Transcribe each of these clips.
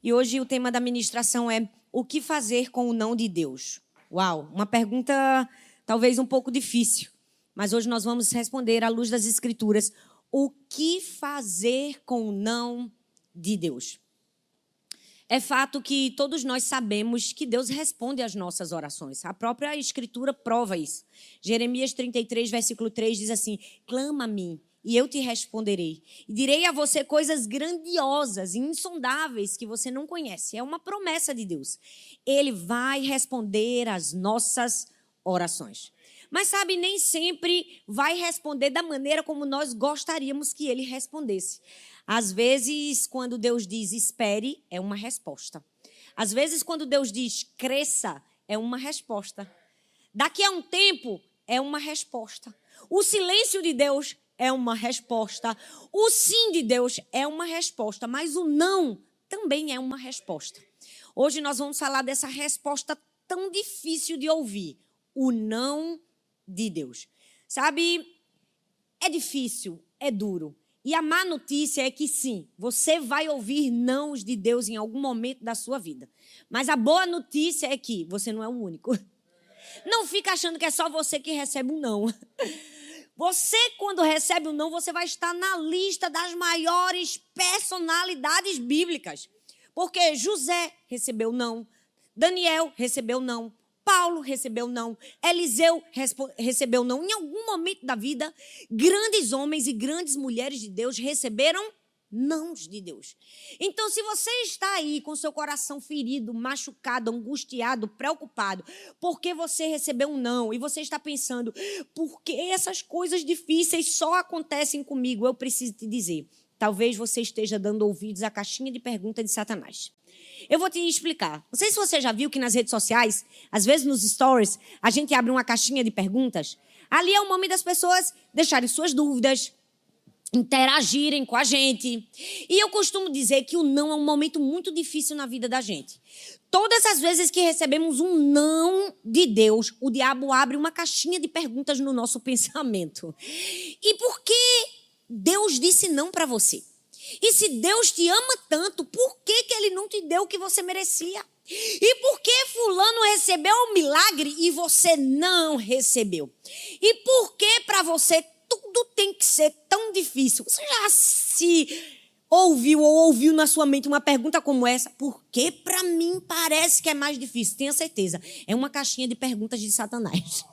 E hoje o tema da ministração é o que fazer com o não de Deus? Uau, uma pergunta talvez um pouco difícil, mas hoje nós vamos responder à luz das Escrituras. O que fazer com o não de Deus? É fato que todos nós sabemos que Deus responde às nossas orações. A própria Escritura prova isso. Jeremias 33, versículo 3 diz assim: clama a mim e eu te responderei. E direi a você coisas grandiosas e insondáveis que você não conhece. É uma promessa de Deus. Ele vai responder às nossas orações. Mas sabe, nem sempre vai responder da maneira como nós gostaríamos que ele respondesse. Às vezes, quando Deus diz espere, é uma resposta. Às vezes, quando Deus diz cresça, é uma resposta. Daqui a um tempo, é uma resposta. O silêncio de Deus é uma resposta. O sim de Deus é uma resposta, mas o não também é uma resposta. Hoje nós vamos falar dessa resposta tão difícil de ouvir, o não de Deus. Sabe, é difícil, é duro. E a má notícia é que sim, você vai ouvir nãos de Deus em algum momento da sua vida. Mas a boa notícia é que você não é o único. Não fica achando que é só você que recebe um não. Você, quando recebe um não, você vai estar na lista das maiores personalidades bíblicas. Porque José recebeu não, Daniel recebeu não, Paulo recebeu não, Eliseu recebeu não. Em algum momento da vida, grandes homens e grandes mulheres de Deus receberam nãos de Deus. Então, se você está aí com seu coração ferido, machucado, angustiado, preocupado, porque você recebeu um não e você está pensando, por que essas coisas difíceis só acontecem comigo? Eu preciso te dizer, talvez você esteja dando ouvidos à caixinha de pergunta de Satanás. Eu vou te explicar. Não sei se você já viu que nas redes sociais, às vezes nos stories, a gente abre uma caixinha de perguntas. Ali é o momento das pessoas deixarem suas dúvidas, interagirem com a gente. E eu costumo dizer que o não é um momento muito difícil na vida da gente. Todas as vezes que recebemos um não de Deus, o diabo abre uma caixinha de perguntas no nosso pensamento. E por que Deus disse não para você? E se Deus te ama tanto, por que ele não te deu o que você merecia? E por que fulano recebeu um milagre e você não recebeu? E por que para você tudo tem que ser tão difícil? Você já se ouviu ou ouviu na sua mente uma pergunta como essa? Por que para mim parece que é mais difícil? Tenha certeza, é uma caixinha de perguntas de Satanás.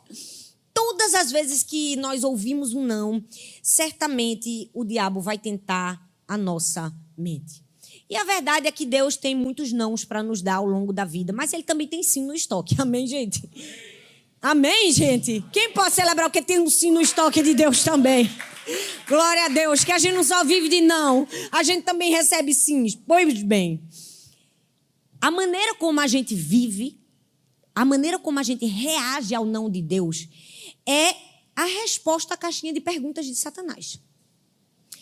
Todas as vezes que nós ouvimos um não, certamente o diabo vai tentar a nossa mente. E a verdade é que Deus tem muitos nãos para nos dar ao longo da vida, mas ele também tem sim no estoque. Amém, gente? Amém, gente? Quem pode celebrar o que tem um sim no estoque de Deus também? Glória a Deus, que a gente não só vive de não, a gente também recebe sims. Pois bem, a maneira como a gente vive, a maneira como a gente reage ao não de Deus é a resposta à caixinha de perguntas de Satanás.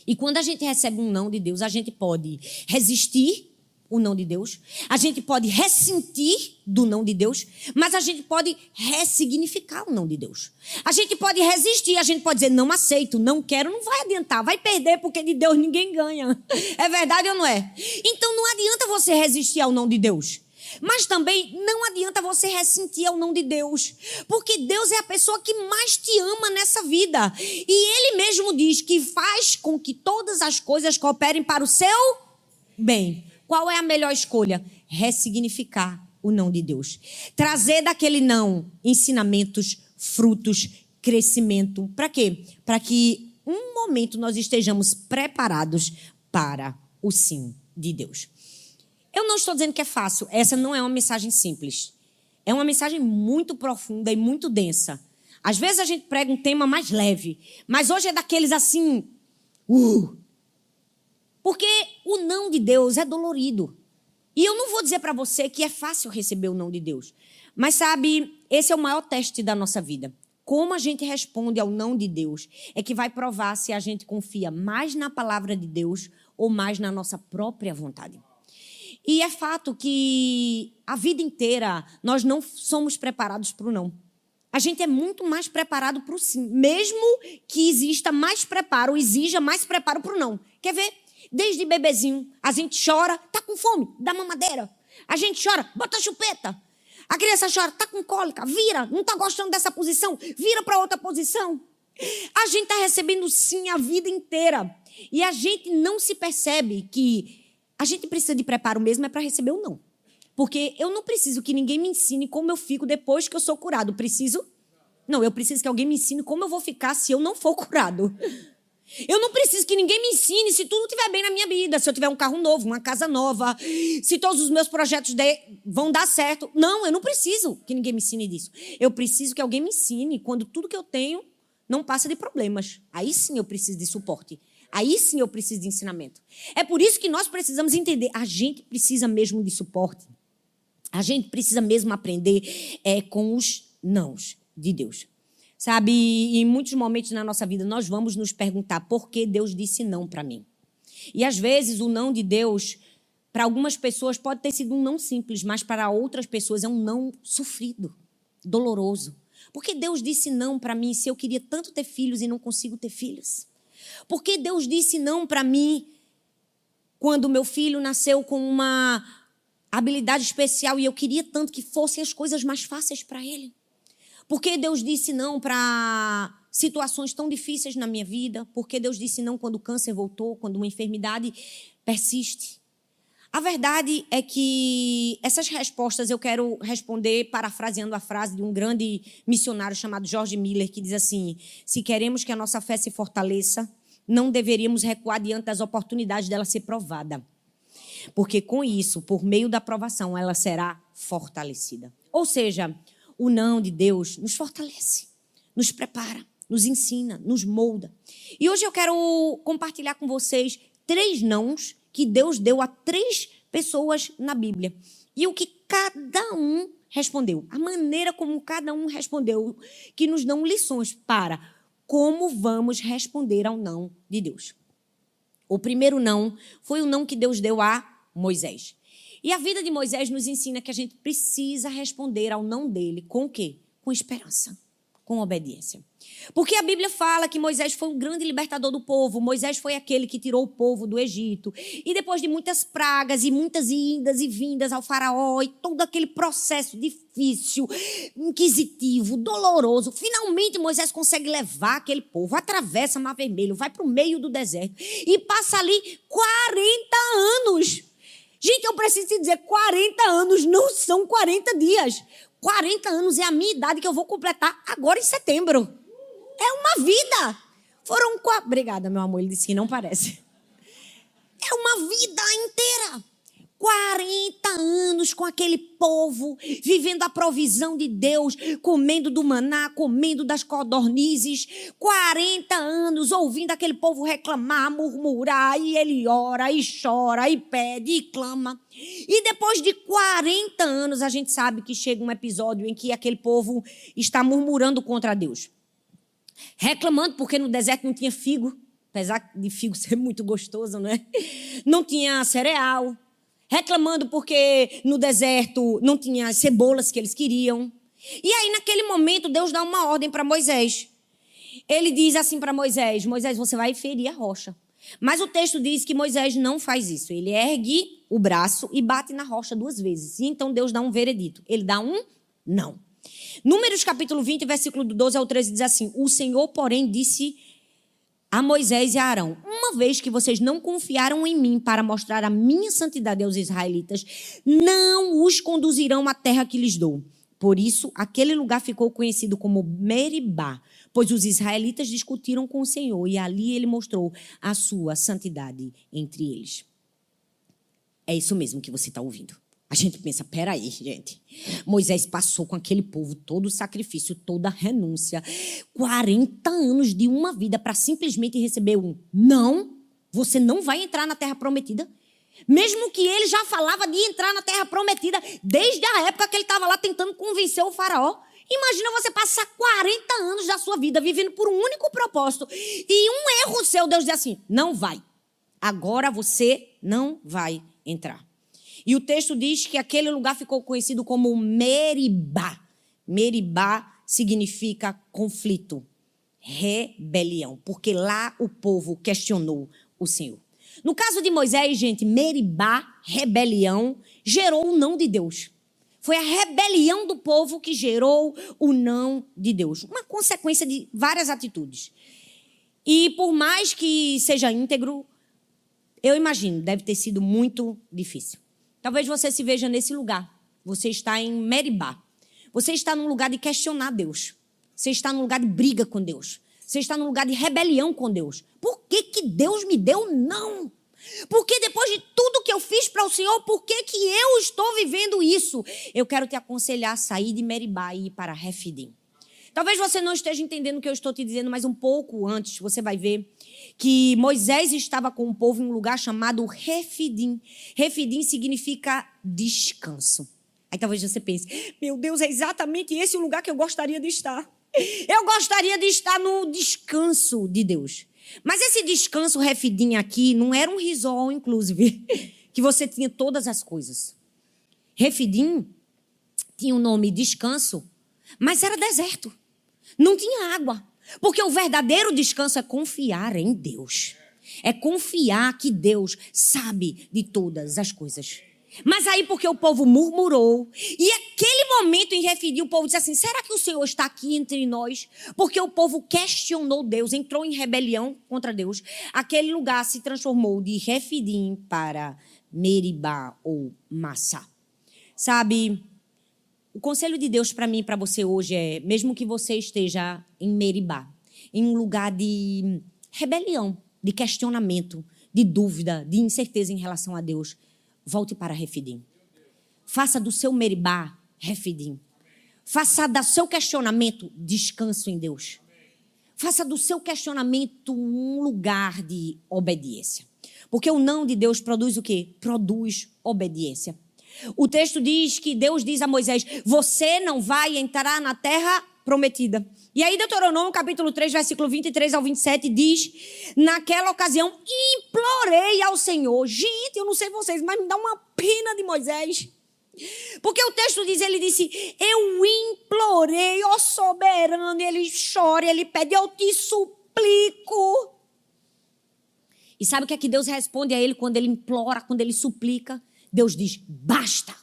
E quando a gente recebe um não de Deus, a gente pode resistir o não de Deus, a gente pode ressentir do não de Deus, mas a gente pode ressignificar o não de Deus. A gente pode resistir, a gente pode dizer, não aceito, não quero, não vai adiantar, vai perder, porque de Deus ninguém ganha. É verdade ou não é? Então não adianta você resistir ao não de Deus. Mas também não adianta você ressentir ao não de Deus, porque Deus é a pessoa que mais te ama nessa vida. E Ele mesmo diz que faz com que todas as coisas cooperem para o seu bem. Qual é a melhor escolha? Ressignificar o não de Deus. Trazer daquele não ensinamentos, frutos, crescimento. Para quê? Para que um momento nós estejamos preparados para o sim de Deus. Eu não estou dizendo que é fácil. Essa não é uma mensagem simples. É uma mensagem muito profunda e muito densa. Às vezes a gente prega um tema mais leve, mas hoje é daqueles assim... Porque o não de Deus é dolorido. E eu não vou dizer para você que é fácil receber o não de Deus. Mas sabe, esse é o maior teste da nossa vida. Como a gente responde ao não de Deus é que vai provar se a gente confia mais na palavra de Deus ou mais na nossa própria vontade. E é fato que a vida inteira nós não somos preparados para o não. A gente é muito mais preparado para o sim. Mesmo que exista mais preparo, exija mais preparo para o não. Quer ver? Desde bebezinho, a gente chora, tá com fome, dá mamadeira. A gente chora, bota a chupeta. A criança chora, tá com cólica, vira, não tá gostando dessa posição, vira para outra posição. A gente tá recebendo sim a vida inteira. E a gente não se percebe que a gente precisa de preparo mesmo é para receber o não. Porque eu não preciso que ninguém me ensine como eu fico depois que eu sou curado. Preciso? Não, eu preciso que alguém me ensine como eu vou ficar se eu não for curado. Eu não preciso que ninguém me ensine se tudo estiver bem na minha vida, se eu tiver um carro novo, uma casa nova, se todos os meus projetos vão dar certo. Não, eu não preciso que ninguém me ensine disso. Eu preciso que alguém me ensine quando tudo que eu tenho não passa de problemas. Aí sim eu preciso de suporte. Aí sim eu preciso de ensinamento. É por isso que nós precisamos entender. A gente precisa mesmo de suporte. A gente precisa mesmo aprender com os nãos de Deus. Sabe, em muitos momentos na nossa vida nós vamos nos perguntar por que Deus disse não para mim. E às vezes o não de Deus, para algumas pessoas pode ter sido um não simples, mas para outras pessoas é um não sofrido, doloroso. Por que Deus disse não para mim se eu queria tanto ter filhos e não consigo ter filhos? Por que Deus disse não para mim quando meu filho nasceu com uma habilidade especial e eu queria tanto que fossem as coisas mais fáceis para ele? Por que Deus disse não para situações tão difíceis na minha vida? Por que Deus disse não quando o câncer voltou, quando uma enfermidade persiste? A verdade é que essas respostas eu quero responder parafraseando a frase de um grande missionário chamado George Miller, que diz assim: se queremos que a nossa fé se fortaleça, não deveríamos recuar diante das oportunidades dela ser provada. Porque com isso, por meio da provação, ela será fortalecida. Ou seja, o não de Deus nos fortalece, nos prepara, nos ensina, nos molda. E hoje eu quero compartilhar com vocês 3 nãos que Deus deu a 3 pessoas na Bíblia. E o que cada um respondeu, a maneira como cada um respondeu, que nos dão lições para como vamos responder ao não de Deus. O primeiro não foi o não que Deus deu a Moisés. E a vida de Moisés nos ensina que a gente precisa responder ao não dele com o quê? Com esperança, com obediência. Porque a Bíblia fala que Moisés foi um grande libertador do povo. Moisés foi aquele que tirou o povo do Egito. E depois de muitas pragas e muitas idas e vindas ao faraó e todo aquele processo difícil, inquisitivo, doloroso, finalmente Moisés consegue levar aquele povo, atravessa o Mar Vermelho, vai para o meio do deserto e passa ali 40 anos. Gente, eu preciso te dizer, 40 anos não são 40 dias. 40 anos é a minha idade que eu vou completar agora em setembro. É uma vida. Foram 4... Obrigada, meu amor, ele disse que não parece. É uma vida inteira. 40 anos com aquele povo, vivendo a provisão de Deus, comendo do maná, comendo das codornizes. 40 anos ouvindo aquele povo reclamar, murmurar, e ele ora, e chora, e pede, e clama. E depois de 40 anos, a gente sabe que chega um episódio em que aquele povo está murmurando contra Deus. Reclamando porque no deserto não tinha figo, apesar de figo ser muito gostoso, não é? Não tinha cereal. Reclamando porque no deserto não tinha as cebolas que eles queriam. E aí, naquele momento, Deus dá uma ordem para Moisés. Ele diz assim para Moisés: Moisés, você vai ferir a rocha. Mas o texto diz que Moisés não faz isso. Ele ergue o braço e bate na rocha 2 vezes. E então Deus dá um veredito. Ele dá um não. Números capítulo 20, versículo do 12 ao 13 diz assim: o Senhor, porém, disse a Moisés e a Arão: uma vez que vocês não confiaram em mim para mostrar a minha santidade aos israelitas, não os conduzirão à terra que lhes dou. Por isso, aquele lugar ficou conhecido como Meribá, pois os israelitas discutiram com o Senhor e ali ele mostrou a sua santidade entre eles. É isso mesmo que você está ouvindo. A gente pensa, peraí, gente. Moisés passou com aquele povo todo o sacrifício, toda a renúncia, 40 anos de uma vida para simplesmente receber um não. Você não vai entrar na terra prometida. Mesmo que ele já falava de entrar na terra prometida desde a época que ele estava lá tentando convencer o faraó. Imagina você passar 40 anos da sua vida vivendo por um único propósito e um erro seu, Deus diz assim, não vai. Agora você não vai entrar. E o texto diz que aquele lugar ficou conhecido como Meribá. Meribá significa conflito, rebelião, porque lá o povo questionou o Senhor. No caso de Moisés, gente, Meribá, rebelião, gerou o não de Deus. Foi a rebelião do povo que gerou o não de Deus. Uma consequência de várias atitudes. E por mais que seja íntegro, eu imagino, deve ter sido muito difícil. Talvez você se veja nesse lugar. Você está em Meribá. Você está num lugar de questionar Deus. Você está num lugar de briga com Deus. Você está num lugar de rebelião com Deus. Por que que Deus me deu não? Porque depois de tudo que eu fiz para o Senhor, por que que eu estou vivendo isso? Eu quero te aconselhar a sair de Meribá e ir para Refidim. Talvez você não esteja entendendo o que eu estou te dizendo, mas um pouco antes você vai ver que Moisés estava com o povo em um lugar chamado Refidim. Refidim significa descanso. Aí talvez você pense, meu Deus, é exatamente esse o lugar que eu gostaria de estar. Eu gostaria de estar no descanso de Deus. Mas esse descanso Refidim aqui não era um resort, inclusive, que você tinha todas as coisas. Refidim tinha o nome descanso, mas era deserto. Não tinha água. Porque o verdadeiro descanso é confiar em Deus. É confiar que Deus sabe de todas as coisas. Mas aí porque o povo murmurou, e aquele momento em Refidim o povo disse assim, será que o Senhor está aqui entre nós? Porque o povo questionou Deus, entrou em rebelião contra Deus. Aquele lugar se transformou de Refidim para Meribá ou Massá. Sabe, o conselho de Deus para mim e para você hoje é, mesmo que você esteja em Meribá, em um lugar de rebelião, de questionamento, de dúvida, de incerteza em relação a Deus, volte para Refidim. Faça do seu Meribá Refidim. Faça do seu questionamento descanso em Deus. Faça do seu questionamento um lugar de obediência. Porque o não de Deus produz o quê? Produz obediência. O texto diz que Deus diz a Moisés, você não vai entrar na terra prometida. E aí Deuteronômio capítulo 3, versículo 23 ao 27 diz, naquela ocasião implorei ao Senhor. Gente, eu não sei vocês, mas me dá uma pena de Moisés. Porque o texto diz, ele disse, eu implorei, ó soberano, e ele chora, ele pede, eu te suplico. E sabe o que é que Deus responde a ele quando ele implora, quando ele suplica? Deus diz, basta.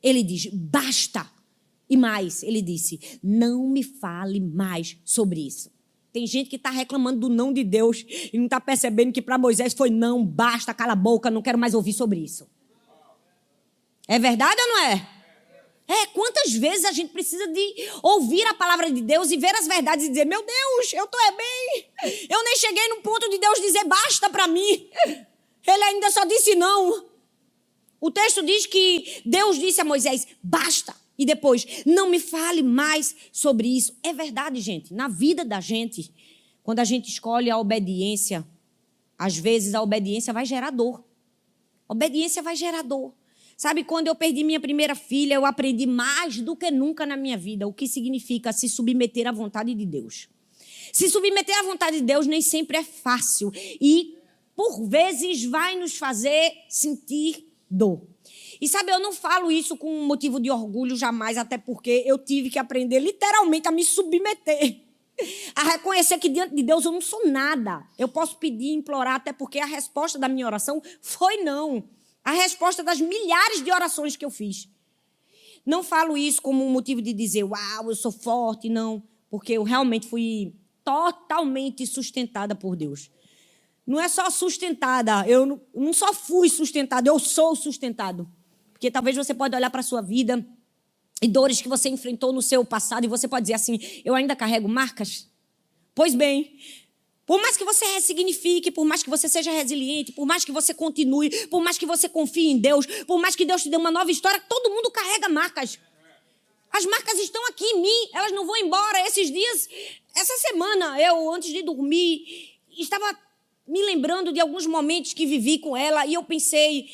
Ele diz, basta. E mais, ele disse, não me fale mais sobre isso. Tem gente que está reclamando do não de Deus e não está percebendo que para Moisés foi não, basta, cala a boca, não quero mais ouvir sobre isso. É verdade ou não é? Quantas vezes a gente precisa de ouvir a palavra de Deus e ver as verdades e dizer, meu Deus, eu estou bem. Eu nem cheguei no ponto de Deus dizer basta para mim. Ele ainda só disse não. O texto diz que Deus disse a Moisés, basta. E depois, não me fale mais sobre isso. É verdade, gente. Na vida da gente, quando a gente escolhe a obediência, às vezes a obediência vai gerar dor. Obediência vai gerar dor. Sabe, quando eu perdi minha primeira filha, eu aprendi mais do que nunca na minha vida o que significa se submeter à vontade de Deus. Se submeter à vontade de Deus nem sempre é fácil. E, por vezes, vai nos fazer sentir dor. E sabe, eu não falo isso com motivo de orgulho jamais, até porque eu tive que aprender literalmente a me submeter. A reconhecer que diante de Deus eu não sou nada. Eu posso pedir, implorar, até porque a resposta da minha oração foi não. A resposta das milhares de orações que eu fiz. Não falo isso como um motivo de dizer, uau, eu sou forte, não. Porque eu realmente fui totalmente sustentada por Deus. Não é só sustentada, eu não só fui sustentada, eu sou sustentado. Porque talvez você pode olhar para a sua vida e dores que você enfrentou no seu passado e você pode dizer assim, eu ainda carrego marcas? Pois bem, por mais que você ressignifique, por mais que você seja resiliente, por mais que você continue, por mais que você confie em Deus, por mais que Deus te dê uma nova história, todo mundo carrega marcas. As marcas estão aqui em mim, elas não vão embora. Esses dias, essa semana, eu antes de dormir, estava me lembrando de alguns momentos que vivi com ela e eu pensei...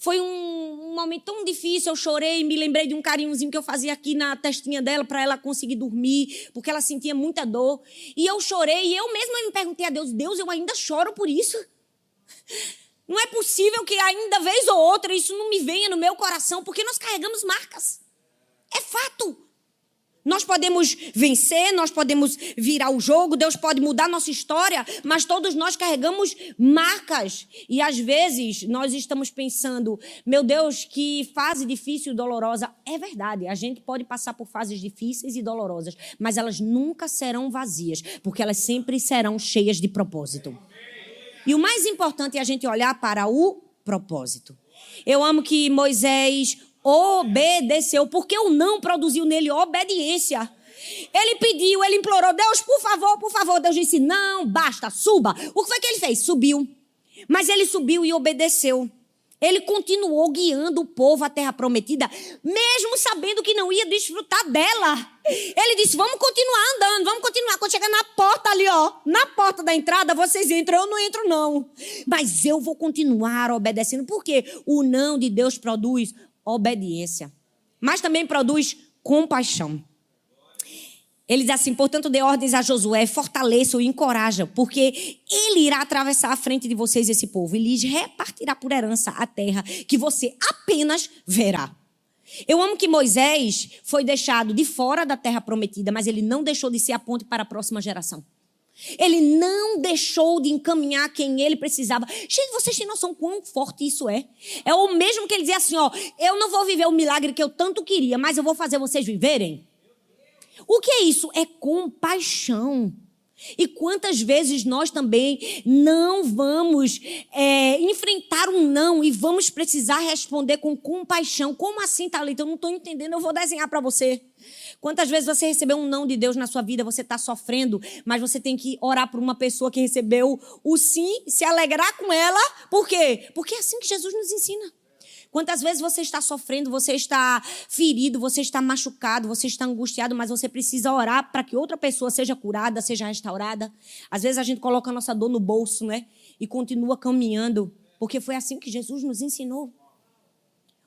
Foi um momento tão difícil, eu chorei, me lembrei de um carinhozinho que eu fazia aqui na testinha dela para ela conseguir dormir, porque ela sentia muita dor. E eu chorei e eu mesma me perguntei a Deus, Deus, eu ainda choro por isso? Não é possível que ainda vez ou outra isso não me venha no meu coração, porque nós carregamos marcas. É fato. Nós podemos vencer, nós podemos virar o jogo, Deus pode mudar nossa história, mas todos nós carregamos marcas. E às vezes nós estamos pensando, meu Deus, que fase difícil e dolorosa. É verdade, a gente pode passar por fases difíceis e dolorosas, mas elas nunca serão vazias, porque elas sempre serão cheias de propósito. E o mais importante é a gente olhar para o propósito. Eu amo que Moisés obedeceu, porque o não produziu nele obediência. Ele pediu, ele implorou, Deus, por favor. Deus disse, não, basta, suba. O que foi que ele fez? Subiu. Mas ele subiu e obedeceu. Ele continuou guiando o povo à terra prometida, mesmo sabendo que não ia desfrutar dela. Ele disse, vamos continuar andando, vamos continuar. Quando chegar na porta ali, na porta da entrada, vocês entram, eu não entro não. Mas eu vou continuar obedecendo, porque o não de Deus produz obediência, mas também produz compaixão. Ele diz assim, portanto, dê ordens a Josué, fortaleça-o e encoraja, porque ele irá atravessar à frente de vocês esse povo e lhes repartirá por herança a terra que você apenas verá. Eu amo que Moisés foi deixado de fora da terra prometida, mas ele não deixou de ser a ponte para a próxima geração. Ele não deixou de encaminhar quem ele precisava. Gente, vocês têm noção quão forte isso é? É o mesmo que ele dizia assim, eu não vou viver o milagre que eu tanto queria, mas eu vou fazer vocês viverem. O que é isso? É compaixão. E quantas vezes nós também não vamos enfrentar um não e vamos precisar responder com compaixão. Como assim, Thalita? Eu não estou entendendo, eu vou desenhar para você. Quantas vezes você recebeu um não de Deus na sua vida, você está sofrendo, mas você tem que orar por uma pessoa que recebeu o sim, se alegrar com ela. Por quê? Porque é assim que Jesus nos ensina. Quantas vezes você está sofrendo, você está ferido, você está machucado, você está angustiado, mas você precisa orar para que outra pessoa seja curada, seja restaurada. Às vezes a gente coloca a nossa dor no bolso, né? E continua caminhando, porque foi assim que Jesus nos ensinou.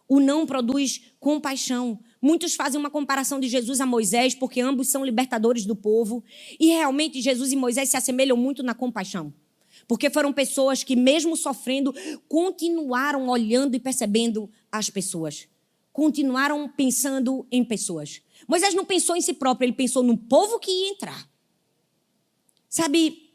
O não produz compaixão. Muitos fazem uma comparação de Jesus a Moisés, porque ambos são libertadores do povo. E realmente Jesus e Moisés se assemelham muito na compaixão. Porque foram pessoas que, mesmo sofrendo, continuaram olhando e percebendo as pessoas. Continuaram pensando em pessoas. Moisés não pensou em si próprio, ele pensou no povo que ia entrar. Sabe,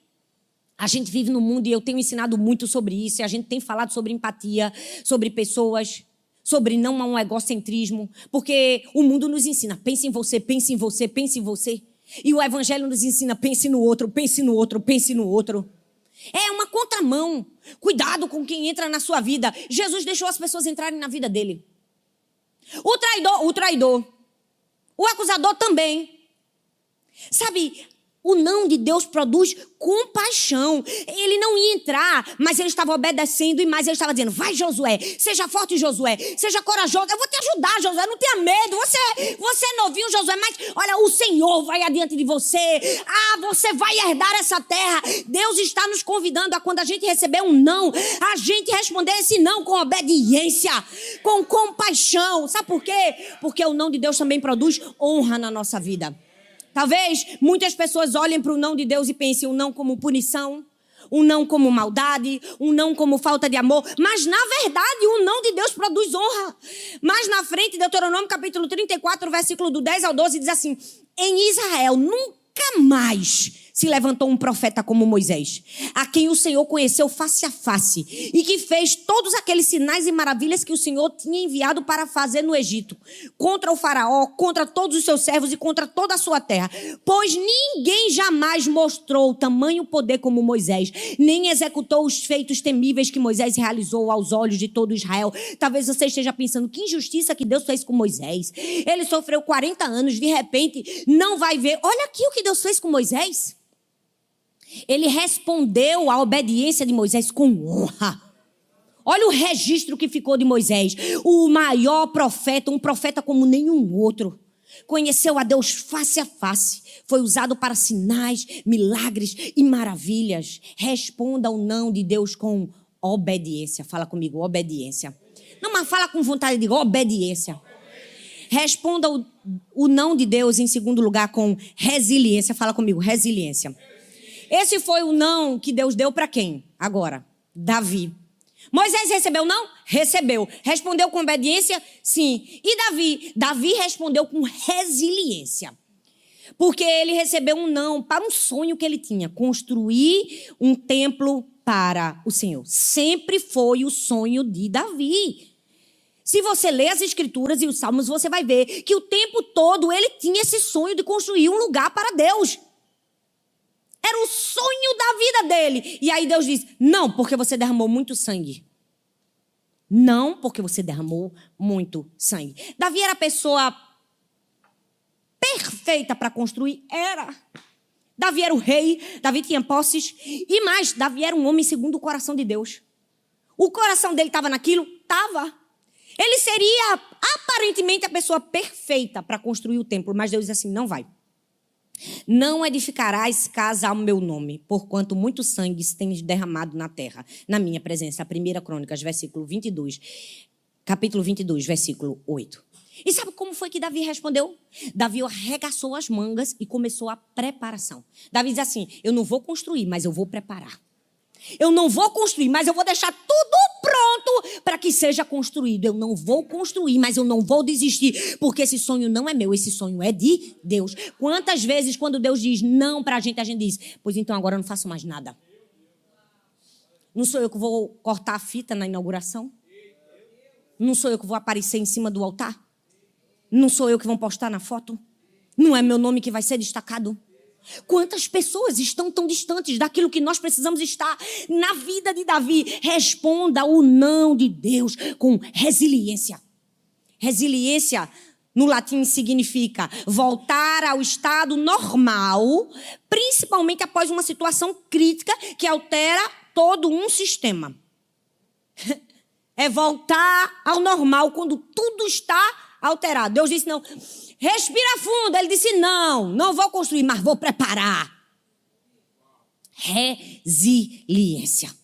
a gente vive no mundo e eu tenho ensinado muito sobre isso. E a gente tem falado sobre empatia, sobre pessoas, sobre não um egocentrismo. Porque o mundo nos ensina, pense em você, pense em você, pense em você. E o evangelho nos ensina, pense no outro, pense no outro, pense no outro. É uma contramão. Cuidado com quem entra na sua vida. Jesus deixou as pessoas entrarem na vida dele. O traidor. O acusador também. Sabe, o não de Deus produz compaixão. Ele não ia entrar, mas ele estava obedecendo e mais ele estava dizendo, vai Josué, seja forte Josué, seja corajoso, eu vou te ajudar Josué, não tenha medo, você é novinho Josué, mas olha, o Senhor vai adiante de você, você vai herdar essa terra. Deus está nos convidando a quando a gente receber um não, a gente responder esse não com obediência, com compaixão. Sabe por quê? Porque o não de Deus também produz honra na nossa vida. Talvez muitas pessoas olhem para o não de Deus e pensem um não como punição, um não como maldade, um não como falta de amor. Mas, na verdade, o não de Deus produz honra. Mais na frente, Deuteronômio capítulo 34, versículo do 10 ao 12, diz assim, em Israel nunca mais se levantou um profeta como Moisés, a quem o Senhor conheceu face a face e que fez todos aqueles sinais e maravilhas que o Senhor tinha enviado para fazer no Egito, contra o faraó, contra todos os seus servos e contra toda a sua terra. Pois ninguém jamais mostrou tamanho poder como Moisés, nem executou os feitos temíveis que Moisés realizou aos olhos de todo Israel. Talvez você esteja pensando, que injustiça que Deus fez com Moisés. Ele sofreu 40 anos, de repente não vai ver. Olha aqui o que Deus fez com Moisés. Ele respondeu à obediência de Moisés com honra. Olha o registro que ficou de Moisés. O maior profeta, um profeta como nenhum outro. Conheceu a Deus face a face. Foi usado para sinais, milagres e maravilhas. Responda ao não de Deus com obediência. Fala comigo, obediência. Não, mas fala com vontade de obediência. Responda o não de Deus, em segundo lugar, com resiliência. Fala comigo, resiliência. Esse foi o não que Deus deu para quem? Agora, Davi. Moisés recebeu não? Recebeu. Respondeu com obediência? Sim. E Davi? Davi respondeu com resiliência. Porque ele recebeu um não para um sonho que ele tinha. Construir um templo para o Senhor. Sempre foi o sonho de Davi. Se você ler as Escrituras e os Salmos, você vai ver que o tempo todo ele tinha esse sonho de construir um lugar para Deus. Era o sonho da vida dele. E aí Deus diz, não, porque você derramou muito sangue. Não, porque você derramou muito sangue. Davi era a pessoa perfeita para construir? Era. Davi era o rei, Davi tinha posses. E mais, Davi era um homem segundo o coração de Deus. O coração dele estava naquilo? Estava. Ele seria aparentemente a pessoa perfeita para construir o templo. Mas Deus diz assim, não vai. Não edificarás casa ao meu nome, porquanto muito sangue tens derramado na terra, na minha presença. 1 Crônicas, capítulo 22, versículo 8. E sabe como foi que Davi respondeu? Davi arregaçou as mangas e começou a preparação. Davi diz assim, eu não vou construir, mas eu vou preparar. Eu não vou construir, mas eu vou deixar tudo pronto para que seja construído. Eu não vou construir, mas eu não vou desistir, porque esse sonho não é meu, esse sonho é de Deus. Quantas vezes quando Deus diz não para a gente diz, pois então agora eu não faço mais nada. Não sou eu que vou cortar a fita na inauguração? Não sou eu que vou aparecer em cima do altar? Não sou eu que vou postar na foto? Não é meu nome que vai ser destacado? Quantas pessoas estão tão distantes daquilo que nós precisamos estar na vida de Davi? Responda o não de Deus com resiliência. Resiliência, no latim, significa voltar ao estado normal, principalmente após uma situação crítica que altera todo um sistema. É voltar ao normal quando tudo está alterado. Deus disse não. Respira fundo. Ele disse, não vou construir, mas vou preparar. Resiliência.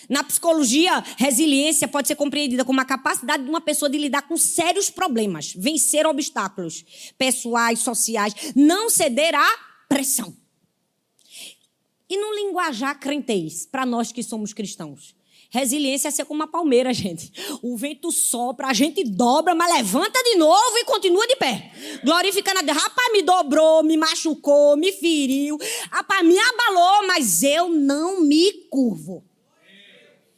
Na psicologia, resiliência pode ser compreendida como a capacidade de uma pessoa de lidar com sérios problemas, vencer obstáculos pessoais, sociais, não ceder à pressão. E no linguajar crentez, para nós que somos cristãos, resiliência é ser como uma palmeira, gente. O vento sopra, a gente dobra, mas levanta de novo e continua de pé. Glorificando a Deus. Rapaz, me dobrou, me machucou, me feriu. Rapaz, me abalou, mas eu não me curvo.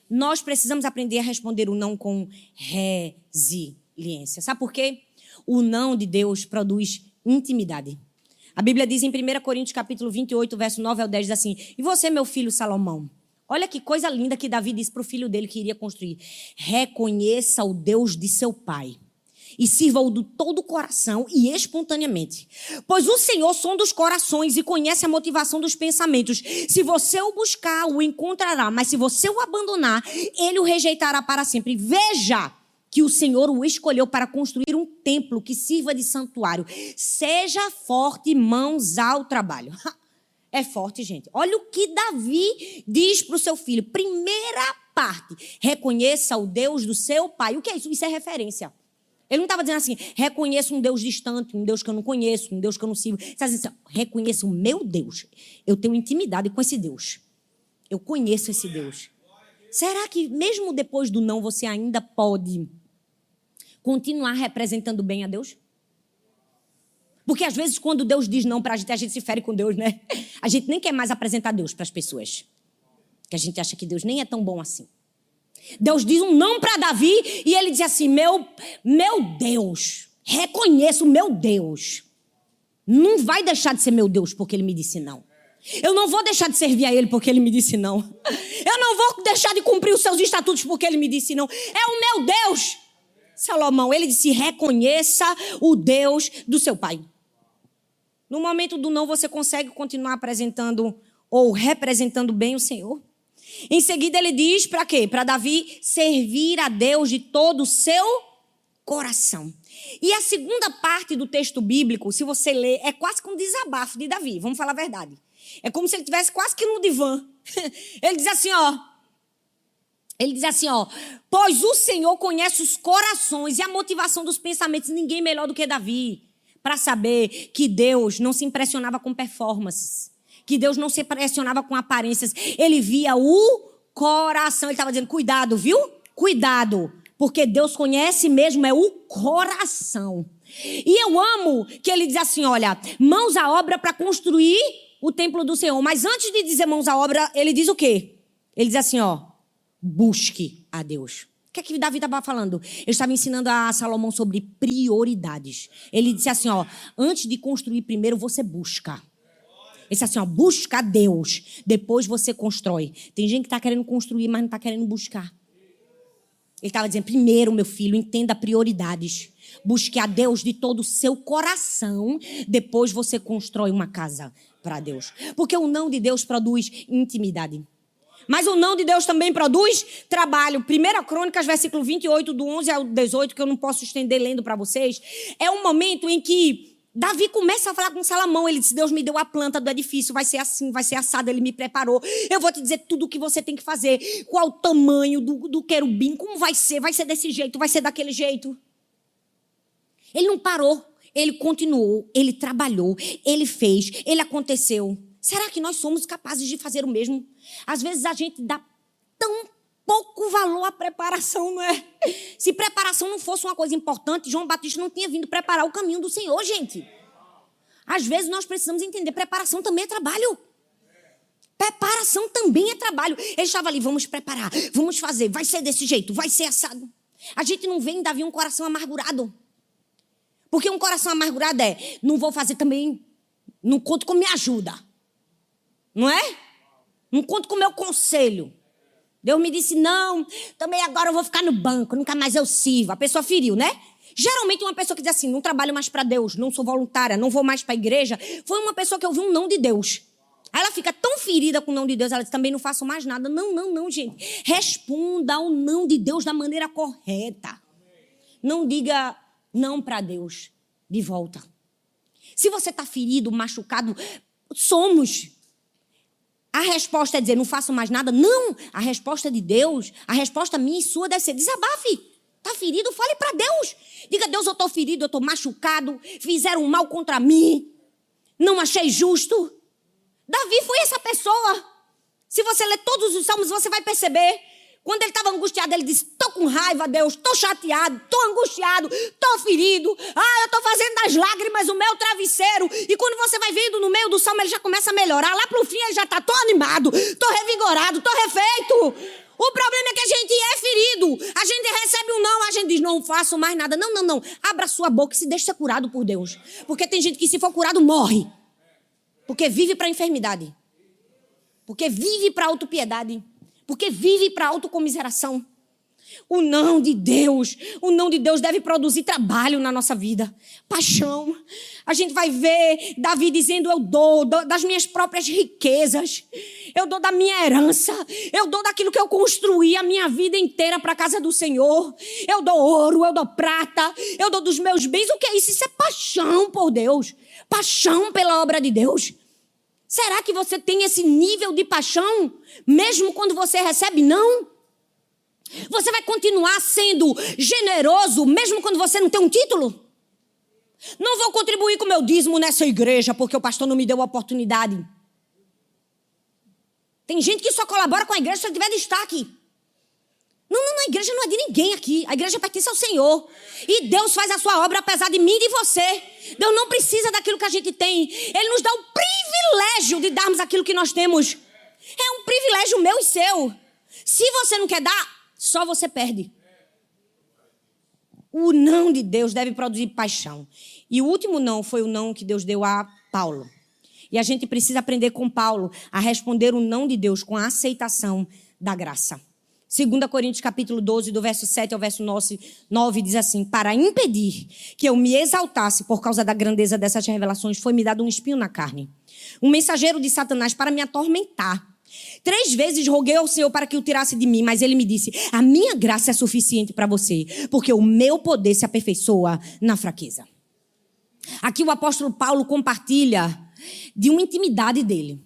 Nós precisamos aprender a responder o não com resiliência. Sabe por quê? O não de Deus produz intimidade. A Bíblia diz em 1 Coríntios capítulo 28, verso 9 ao 10, diz assim, e você, meu filho Salomão? Olha que coisa linda que Davi disse para o filho dele que iria construir. Reconheça o Deus de seu pai e sirva-o de todo o coração e espontaneamente. Pois o Senhor sonda os corações e conhece a motivação dos pensamentos. Se você o buscar, o encontrará. Mas se você o abandonar, ele o rejeitará para sempre. Veja que o Senhor o escolheu para construir um templo que sirva de santuário. Seja forte, mãos ao trabalho. É forte, gente. Olha o que Davi diz para o seu filho. Primeira parte. Reconheça o Deus do seu pai. O que é isso? Isso é referência. Ele não estava dizendo assim, reconheça um Deus distante, um Deus que eu não conheço, um Deus que eu não sigo. Ele está dizendo assim, reconheça o meu Deus. Eu tenho intimidade com esse Deus. Eu conheço esse Deus. Será que mesmo depois do não, você ainda pode continuar representando bem a Deus? Porque às vezes quando Deus diz não para a gente se fere com Deus, né? A gente nem quer mais apresentar Deus para as pessoas. Porque a gente acha que Deus nem é tão bom assim. Deus diz um não para Davi e ele diz assim, meu Deus, reconheço o meu Deus. Não vai deixar de ser meu Deus porque ele me disse não. Eu não vou deixar de servir a ele porque ele me disse não. Eu não vou deixar de cumprir os seus estatutos porque ele me disse não. É o meu Deus. Salomão, ele disse, reconheça o Deus do seu pai. No momento do não, você consegue continuar apresentando ou representando bem o Senhor? Em seguida, ele diz para quê? Para Davi servir a Deus de todo o seu coração. E a segunda parte do texto bíblico, se você ler, é quase que um desabafo de Davi. Vamos falar a verdade. É como se ele estivesse quase que no divã. Ele diz assim, ó, pois o Senhor conhece os corações e a motivação dos pensamentos. Ninguém melhor do que Davi para saber que Deus não se impressionava com performances, que Deus não se impressionava com aparências. Ele via o coração. Ele estava dizendo, cuidado, viu? Cuidado Porque Deus conhece mesmo o coração. E eu amo que ele diz assim, olha, mãos à obra para construir o templo do Senhor. Mas antes de dizer mãos à obra, ele diz o quê? Ele diz assim, busque a Deus. O que é que Davi estava falando? Ele estava ensinando a Salomão sobre prioridades. Ele disse assim, antes de construir primeiro você busca. Ele disse assim, busca a Deus, depois você constrói. Tem gente que está querendo construir, mas não está querendo buscar. Ele estava dizendo, primeiro, meu filho, entenda prioridades. Busque a Deus de todo o seu coração. Depois você constrói uma casa para Deus. Porque o não de Deus produz intimidade. Mas o não de Deus também produz trabalho. 1 Crônicas, versículo 28, do 11 ao 18, que eu não posso estender lendo para vocês. É um momento em que Davi começa a falar com Salomão. Ele disse, Deus me deu a planta do edifício, vai ser assim, vai ser assado, ele me preparou. Eu vou te dizer tudo o que você tem que fazer. Qual o tamanho do querubim, como vai ser desse jeito, vai ser daquele jeito. Ele não parou, ele continuou, ele trabalhou, ele fez, ele aconteceu. Será que nós somos capazes de fazer o mesmo? Às vezes a gente dá tão pouco valor à preparação, não é? Se preparação não fosse uma coisa importante, João Batista não tinha vindo preparar o caminho do Senhor, gente. Às vezes nós precisamos entender, preparação também é trabalho. Preparação também é trabalho. Ele estava ali, vamos preparar, vamos fazer, vai ser desse jeito, vai ser assado. A gente não vê em Davi um coração amargurado. Porque um coração amargurado não vou fazer também, não conto com minha ajuda. Não é? Não conto com o meu conselho. Deus me disse, não, também agora eu vou ficar no banco, nunca mais eu sirvo. A pessoa feriu, né? Geralmente uma pessoa que diz assim, não trabalho mais para Deus, não sou voluntária, não vou mais para a igreja, foi uma pessoa que ouviu um não de Deus. Aí ela fica tão ferida com o não de Deus, ela diz, também não faço mais nada. Não, gente. Responda ao não de Deus da maneira correta. Não diga não para Deus de volta. Se você está ferido, machucado, somos. A resposta é dizer, não faço mais nada? Não. A resposta de Deus, a resposta minha e sua deve ser, desabafe. Está ferido? Fale para Deus. Diga, Deus, eu estou ferido, eu estou machucado, fizeram mal contra mim, não achei justo. Davi foi essa pessoa. Se você ler todos os salmos, você vai perceber. Quando ele estava angustiado, ele disse, estou com raiva, Deus, estou chateado, estou angustiado, estou ferido. Eu estou fazendo das lágrimas o meu travesseiro. E quando você vai vendo no meio do salmo, ele já começa a melhorar. Lá para o fim, ele já está, estou animado, estou revigorado, estou refeito. O problema é que a gente é ferido. A gente recebe um não, a gente diz, não faço mais nada. Não. Abra sua boca e se deixe ser curado por Deus. Porque tem gente que se for curado, morre. Porque vive para a enfermidade. Porque vive para a autopiedade. Porque vive para a autocomiseração. O não de Deus deve produzir trabalho na nossa vida. Paixão. A gente vai ver Davi dizendo, eu dou das minhas próprias riquezas. Eu dou da minha herança. Eu dou daquilo que eu construí a minha vida inteira para a casa do Senhor. Eu dou ouro, eu dou prata. Eu dou dos meus bens. O que é isso? Isso é paixão por Deus. Paixão pela obra de Deus. Será que você tem esse nível de paixão, mesmo quando você recebe não? Você vai continuar sendo generoso, mesmo quando você não tem um título? Não vou contribuir com o meu dízimo nessa igreja, porque o pastor não me deu a oportunidade. Tem gente que só colabora com a igreja se ele tiver destaque. Não, a igreja não é de ninguém aqui. A igreja pertence ao Senhor. E Deus faz a sua obra apesar de mim e de você. Deus não precisa daquilo que a gente tem. Ele nos dá o privilégio de darmos aquilo que nós temos. É um privilégio meu e seu. Se você não quer dar, só você perde. O não de Deus deve produzir paixão. E o último não foi o não que Deus deu a Paulo. E a gente precisa aprender com Paulo a responder o não de Deus com a aceitação da graça. 2 Coríntios capítulo 12, do verso 7 ao verso 9, diz assim, para impedir que eu me exaltasse por causa da grandeza dessas revelações, foi-me dado um espinho na carne, um mensageiro de Satanás para me atormentar. 3 vezes roguei ao Senhor para que o tirasse de mim, mas ele me disse, a minha graça é suficiente para você, porque o meu poder se aperfeiçoa na fraqueza. Aqui o apóstolo Paulo compartilha de uma intimidade dele,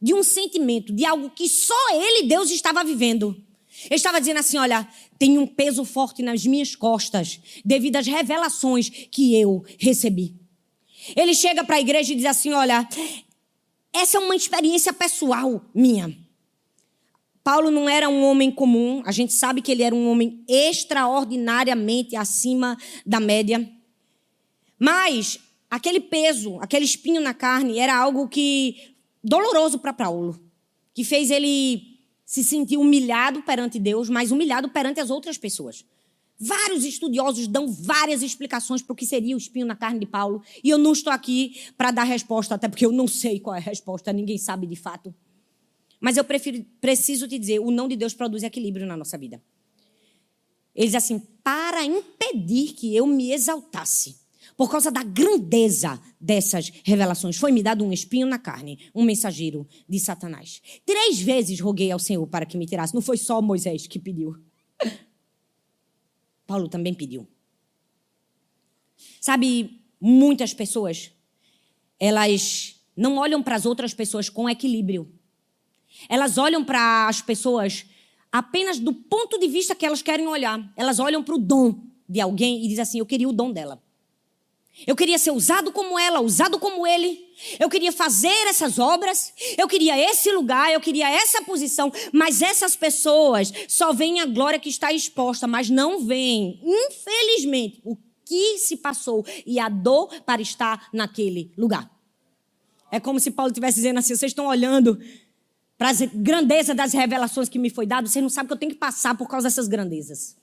de um sentimento, de algo que só ele, Deus, estava vivendo. Ele estava dizendo assim, olha, tem um peso forte nas minhas costas devido às revelações que eu recebi. Ele chega para a igreja e diz assim, olha, essa é uma experiência pessoal minha. Paulo não era um homem comum. A gente sabe que ele era um homem extraordinariamente acima da média. Mas aquele peso, aquele espinho na carne era algo doloroso para Paulo, que fez ele se sentir humilhado perante Deus, mas humilhado perante as outras pessoas. Vários estudiosos dão várias explicações para o que seria o espinho na carne de Paulo. E eu não estou aqui para dar resposta, até porque eu não sei qual é a resposta, ninguém sabe de fato. Mas eu preciso te dizer, o não de Deus produz equilíbrio na nossa vida. Ele diz assim, para impedir que eu me exaltasse, por causa da grandeza dessas revelações, foi-me dado um espinho na carne, um mensageiro de Satanás. 3 vezes roguei ao Senhor para que me tirasse. Não foi só Moisés que pediu. Paulo também pediu. Sabe, muitas pessoas, elas não olham para as outras pessoas com equilíbrio. Elas olham para as pessoas apenas do ponto de vista que elas querem olhar. Elas olham para o dom de alguém e dizem assim, eu queria o dom dela. Eu queria ser usado como ela, usado como ele. Eu queria fazer essas obras. Eu queria esse lugar, eu queria essa posição. Mas essas pessoas só veem a glória que está exposta, mas não veem, infelizmente, o que se passou e a dor para estar naquele lugar. É como se Paulo estivesse dizendo assim, vocês estão olhando para a grandeza das revelações que me foi dado, vocês não sabem que eu tenho que passar por causa dessas grandezas.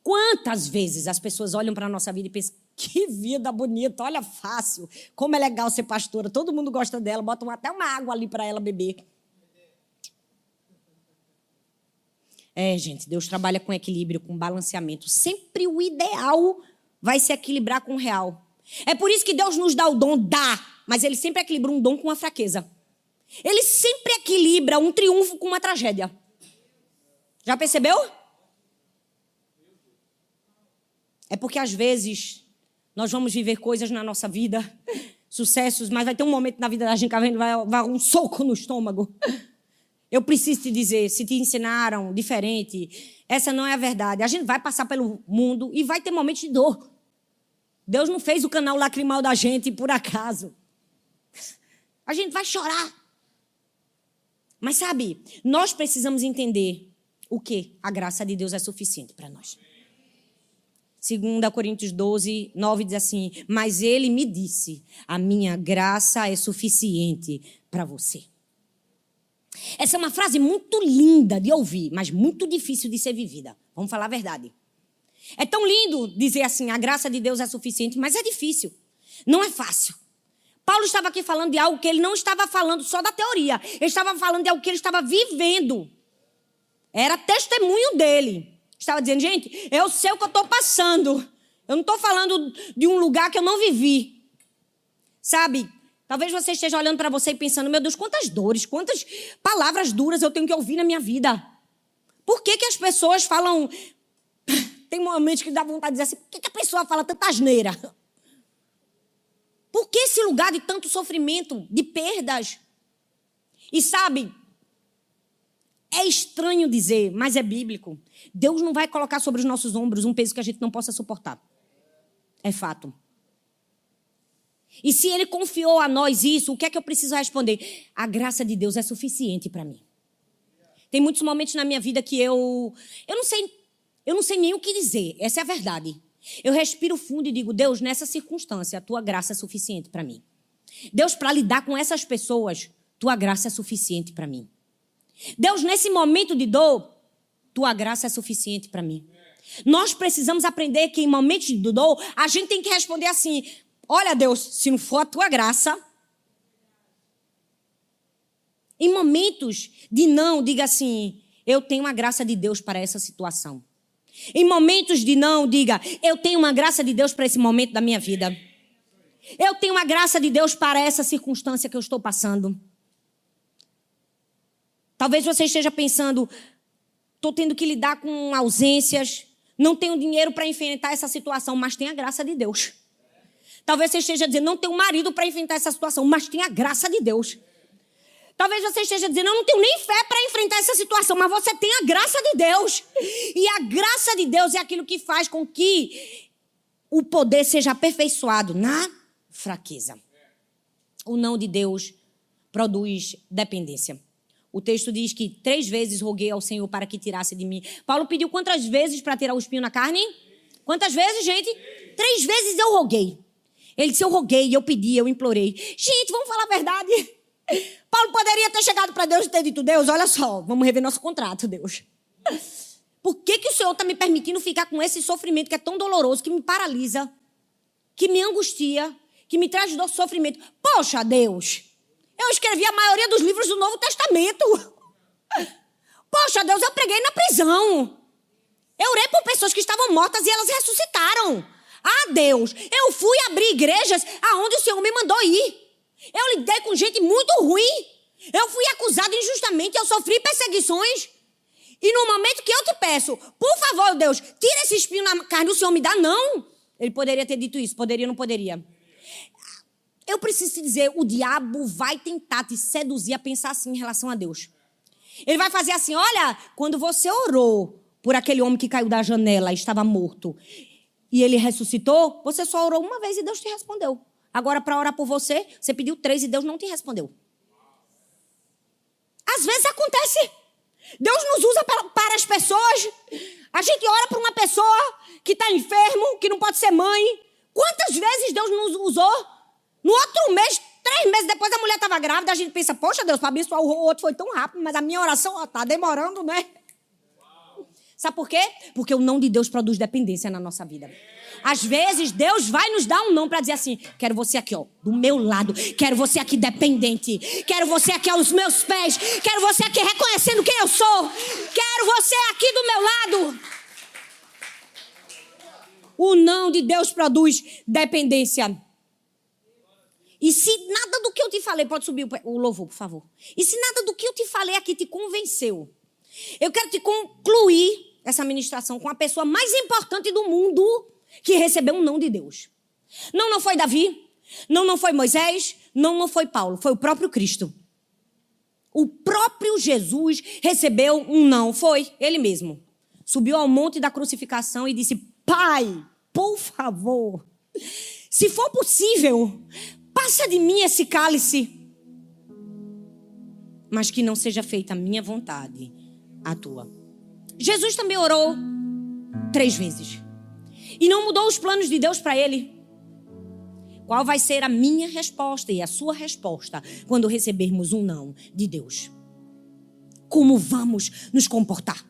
Quantas vezes as pessoas olham para a nossa vida e pensam, que vida bonita, olha, fácil, como é legal ser pastora, todo mundo gosta dela, botam até uma água ali para ela beber. Gente, Deus trabalha com equilíbrio, com balanceamento. Sempre o ideal vai se equilibrar com o real. É por isso que Deus nos dá o dom, mas Ele sempre equilibra um dom com uma fraqueza. Ele sempre equilibra um triunfo com uma tragédia. Já percebeu? É porque às vezes nós vamos viver coisas na nossa vida, sucessos, mas vai ter um momento na vida da gente que vai um soco no estômago. Eu preciso te dizer, se te ensinaram diferente, essa não é a verdade. A gente vai passar pelo mundo e vai ter momentos de dor. Deus não fez o canal lacrimal da gente por acaso. A gente vai chorar. Mas sabe, nós precisamos entender o quê? A graça de Deus é suficiente para nós. 2 Coríntios 12, 9 diz assim, mas ele me disse, a minha graça é suficiente para você. Essa é uma frase muito linda de ouvir, mas muito difícil de ser vivida. Vamos falar a verdade. É tão lindo dizer assim, a graça de Deus é suficiente, mas é difícil. Não é fácil. Paulo estava aqui falando de algo que ele não estava falando só da teoria. Ele estava falando de algo que ele estava vivendo. Era testemunho dele. Estava dizendo, gente, eu sei o que eu estou passando. Eu não estou falando de um lugar que eu não vivi. Sabe, talvez você esteja olhando para você e pensando, meu Deus, quantas dores, quantas palavras duras eu tenho que ouvir na minha vida. Por que as pessoas falam... Tem momentos que dá vontade de dizer assim, por que a pessoa fala tanta asneira? Por que esse lugar de tanto sofrimento, de perdas? E sabe... É estranho dizer, mas é bíblico. Deus não vai colocar sobre os nossos ombros um peso que a gente não possa suportar. É fato. E se Ele confiou a nós isso, o que é que eu preciso responder? A graça de Deus é suficiente para mim. Tem muitos momentos na minha vida que eu não sei nem o que dizer. Essa é a verdade. Eu respiro fundo e digo, Deus, nessa circunstância, a tua graça é suficiente para mim. Deus, para lidar com essas pessoas, tua graça é suficiente para mim. Deus, nesse momento de dor, tua graça é suficiente para mim. Nós precisamos aprender que em momentos de dor, a gente tem que responder assim, olha Deus, se não for a tua graça. Em momentos de não, diga assim, eu tenho a graça de Deus para essa situação. Em momentos de não, diga, eu tenho uma graça de Deus para esse momento da minha vida. Eu tenho uma graça de Deus para essa circunstância que eu estou passando. Talvez você esteja pensando, estou tendo que lidar com ausências, não tenho dinheiro para enfrentar essa situação, mas tem a graça de Deus. Talvez você esteja dizendo, não tenho marido para enfrentar essa situação, mas tem a graça de Deus. Talvez você esteja dizendo, eu não tenho nem fé para enfrentar essa situação, mas você tem a graça de Deus. E a graça de Deus é aquilo que faz com que o poder seja aperfeiçoado na fraqueza. O não de Deus produz dependência. O texto diz que 3 vezes roguei ao Senhor para que tirasse de mim. Paulo pediu quantas vezes para tirar o espinho na carne? Quantas vezes, gente? 3 vezes eu roguei. Ele disse, eu roguei, eu pedi, eu implorei. Gente, vamos falar a verdade. Paulo poderia ter chegado para Deus e ter dito, Deus, olha só, vamos rever nosso contrato, Deus. Por que o Senhor está me permitindo ficar com esse sofrimento que é tão doloroso, que me paralisa, que me angustia, que me traz dor, sofrimento? Poxa, Deus, eu escrevi a maioria dos livros do Novo Testamento. Poxa, Deus, eu preguei na prisão. Eu orei por pessoas que estavam mortas e elas ressuscitaram. Ah, Deus, eu fui abrir igrejas aonde o Senhor me mandou ir. Eu lidei com gente muito ruim. Eu fui acusado injustamente, eu sofri perseguições. E no momento que eu te peço, por favor, Deus, tira esse espinho na carne, o Senhor me dá, não. Ele poderia ter dito isso, poderia ou não poderia? Eu preciso te dizer, o diabo vai tentar te seduzir a pensar assim em relação a Deus. Ele vai fazer assim, olha, quando você orou por aquele homem que caiu da janela e estava morto, e ele ressuscitou, você só orou uma vez e Deus te respondeu. Agora, para orar por você, você pediu 3 e Deus não te respondeu. Às vezes acontece. Deus nos usa para as pessoas. A gente ora para uma pessoa que está enfermo, que não pode ser mãe. Quantas vezes Deus nos usou? No outro mês, 3 meses depois, a mulher estava grávida. A gente pensa, poxa, Deus, para abençoar o outro foi tão rápido, mas a minha oração está demorando, né? Sabe por quê? Porque o não de Deus produz dependência na nossa vida. Às vezes, Deus vai nos dar um não para dizer assim, quero você aqui, ó, do meu lado. Quero você aqui dependente. Quero você aqui aos meus pés. Quero você aqui reconhecendo quem eu sou. Quero você aqui do meu lado. O não de Deus produz dependência. E se nada do que eu te falei, pode subir o louvor, por favor. E se nada do que eu te falei aqui te convenceu, eu quero te concluir essa ministração com a pessoa mais importante do mundo que recebeu um não de Deus. Não foi Davi, não foi Moisés, não foi Paulo, foi o próprio Cristo. O próprio Jesus recebeu um não, foi ele mesmo. Subiu ao monte da crucificação e disse, Pai, por favor, se for possível, passa de mim esse cálice, mas que não seja feita a minha vontade, a tua. Jesus também orou 3 vezes. E não mudou os planos de Deus para ele. Qual vai ser a minha resposta e a sua resposta quando recebermos um não de Deus? Como vamos nos comportar?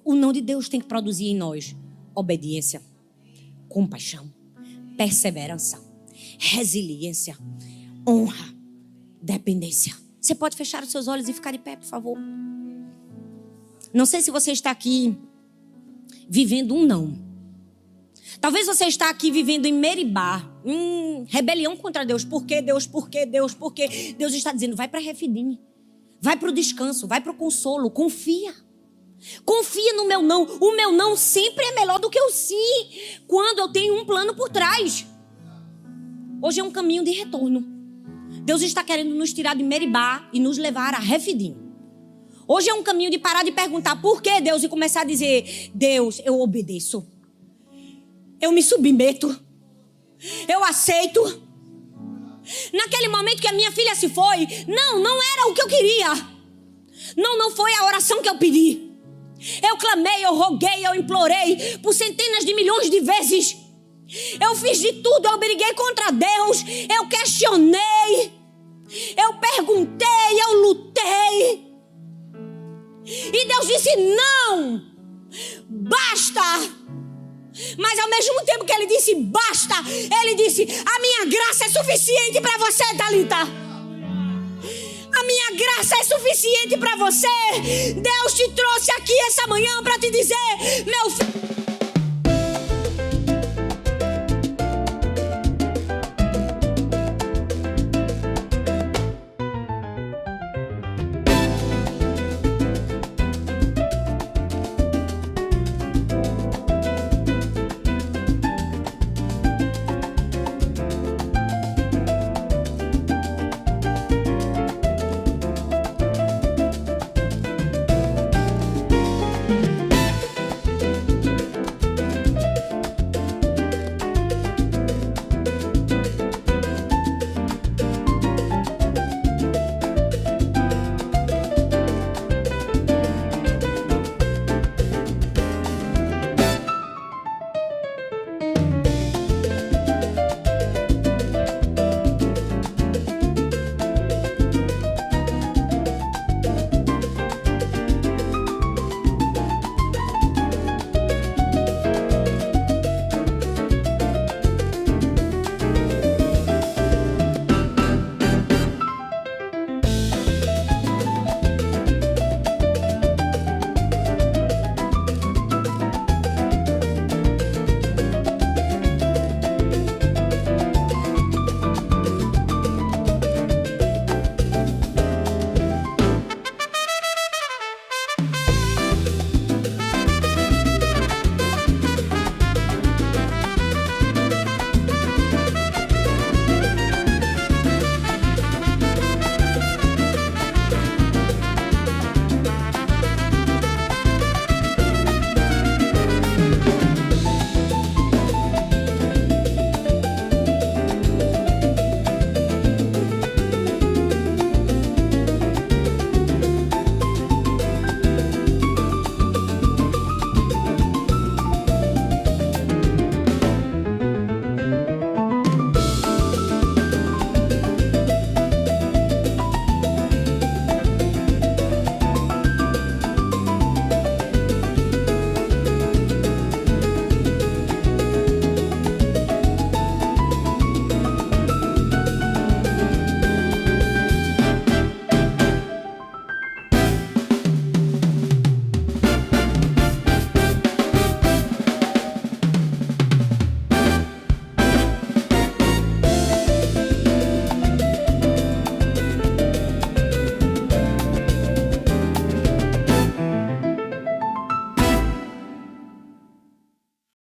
O não de Deus tem que produzir em nós obediência, compaixão, perseverança, resiliência, honra, dependência. Você pode fechar os seus olhos e ficar de pé, por favor? Não sei se você está aqui vivendo um não. Talvez você está aqui vivendo em Meribá, em rebelião contra Deus. Por quê, Deus? Por quê, Deus? Por quê? Deus está dizendo, vai para Refidim. Vai para o descanso, vai para o consolo. Confia. Confia no meu não. O meu não sempre é melhor do que o sim, quando eu tenho um plano por trás. Hoje é um caminho de retorno. Deus está querendo nos tirar de Meribá e nos levar a Refidim. Hoje é um caminho de parar de perguntar por que Deus e começar a dizer, Deus, eu obedeço. Eu me submeto. Eu aceito. Naquele momento que a minha filha se foi, não era o que eu queria. Não foi a oração que eu pedi. Eu clamei, eu roguei, eu implorei por centenas de milhões de vezes. Eu fiz de tudo, eu briguei contra Deus, eu questionei, eu perguntei, eu lutei. E Deus disse, não, basta. Mas ao mesmo tempo que ele disse, basta, ele disse, a minha graça é suficiente para você, Thalita. A minha graça é suficiente para você. Deus te trouxe aqui essa manhã para te dizer, meu